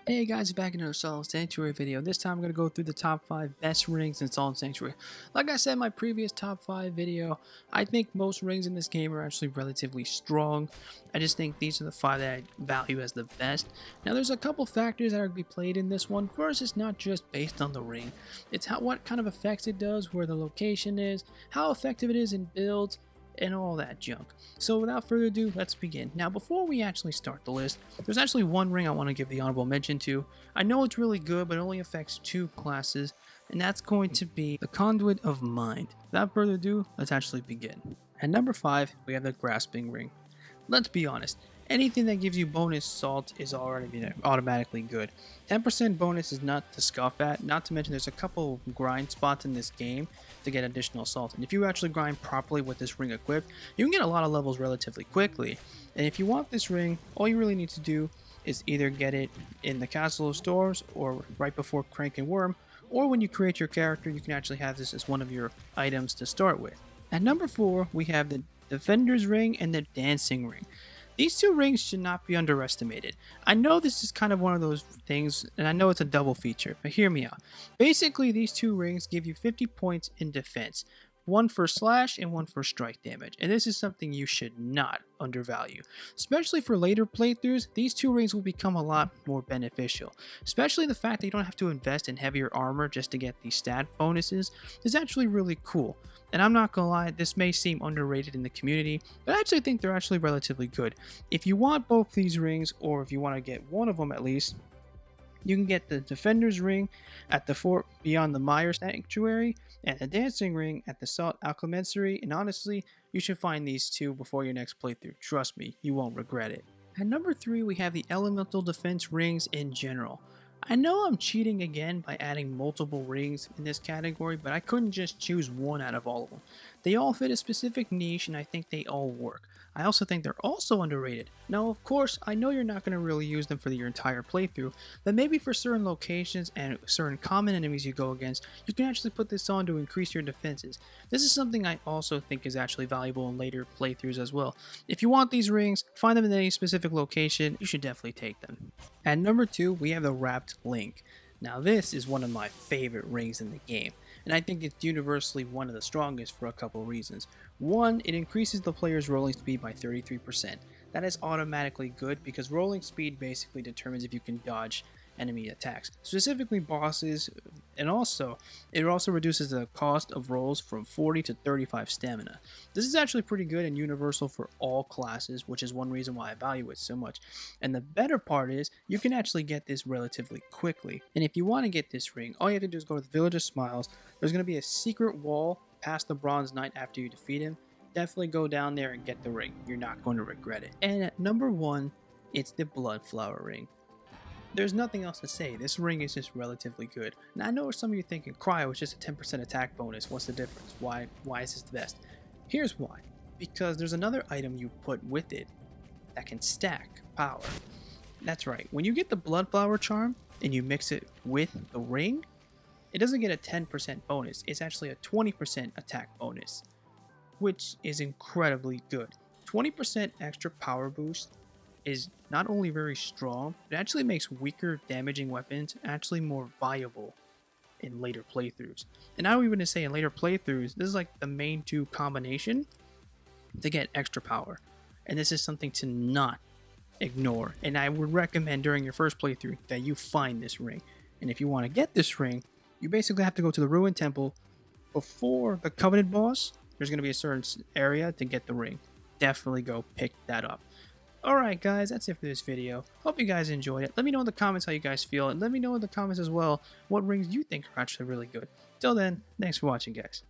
Hey guys, back in another Salt Sanctuary video. This time I'm going to go through the top 5 best rings in Salt Sanctuary. Like I said in my previous top 5 video, I think most rings in this game are actually relatively strong. I just think these are the 5 that I value as the best. Now there's a couple factors that are going to be played in this one. First, it's not just based on the ring. It's what kind of effects it does, where the location is, how effective it is in builds, and all that junk. So without further ado, let's begin. Now before we actually start the list, there's actually one ring I want to give the honorable mention to. I know it's really good, but it only affects 2 classes, and that's going to be the Conduit of Mind. Without further ado, let's actually begin. At number 5, we have the Grasping Ring. Let's be honest, anything that gives you bonus salt is already automatically good. 10% bonus is not to scoff at, not to mention there's a couple grind spots in this game to get additional salt. And if you actually grind properly with this ring equipped, you can get a lot of levels relatively quickly. And if you want this ring, all you really need to do is either get it in the Castle of Stores or right before Crank and Worm, or when you create your character, you can actually have this as one of your items to start with. At number 4, we have the Defender's Ring and the Dancing Ring. These 2 rings should not be underestimated. I know this is kind of one of those things, and I know it's a double feature, but hear me out. Basically, these 2 rings give you 50 points in defense. One for slash and one for strike damage, and this is something you should not undervalue. Especially for later playthroughs, these 2 rings will become a lot more beneficial. Especially the fact that you don't have to invest in heavier armor just to get these stat bonuses is actually really cool. And I'm not gonna lie, this may seem underrated in the community, but I actually think they're actually relatively good. If you want both these rings, or if you want to get one of them at least, you can get the Defender's Ring at the Fort Beyond the Mire Sanctuary and the Dancing Ring at the Salt Alchemistry, and honestly, you should find these 2 before your next playthrough. Trust me, you won't regret it. At number 3, we have the Elemental Defense Rings in general. I know I'm cheating again by adding multiple rings in this category, but I couldn't just choose one out of all of them. They all fit a specific niche, and I think they all work. I also think they're also underrated. Now, of course, I know you're not going to really use them for your entire playthrough, but maybe for certain locations and certain common enemies you go against, you can actually put this on to increase your defenses. This is something I also think is actually valuable in later playthroughs as well. If you want these rings, find them in any specific location, you should definitely take them. At number 2, we have the Rapt Link. Now this is one of my favorite rings in the game, and I think it's universally one of the strongest for a couple reasons. One, it increases the player's rolling speed by 33%. That is automatically good because rolling speed basically determines if you can dodge enemy attacks, specifically bosses, and it also reduces the cost of rolls from 40 to 35 stamina. This is actually pretty good and universal for all classes, which is one reason why I value it so much. And the better part is you can actually get this relatively quickly. And if you want to get this ring, all you have to do is go to the Village of Smiles. There's going to be a secret wall past the Bronze Knight after you defeat him. Definitely go down there and get the ring. You're not going to regret it. And at number 1, it's the Bloodflower Ring. There's nothing else to say. This ring is just relatively good. Now I know some of you thinking Cryo is just a 10% attack bonus. What's the difference? Why is this the best? Here's why. Because there's another item you put with it that can stack power. That's right. When you get the Bloodflower Charm and you mix it with the ring, it doesn't get a 10% bonus. It's actually a 20% attack bonus, which is incredibly good. 20% extra power boost is not only very strong, it actually makes weaker damaging weapons actually more viable in later playthroughs. And I would even say in later playthroughs, this is like the main 2 combination to get extra power. And this is something to not ignore. And I would recommend during your first playthrough that you find this ring. And if you want to get this ring, you basically have to go to the Ruined Temple before the Covenant boss. There's going to be a certain area to get the ring. Definitely go pick that up. Alright guys, that's it for this video. Hope you guys enjoyed it. Let me know in the comments how you guys feel, and let me know in the comments as well what rings you think are actually really good. Till then, thanks for watching guys.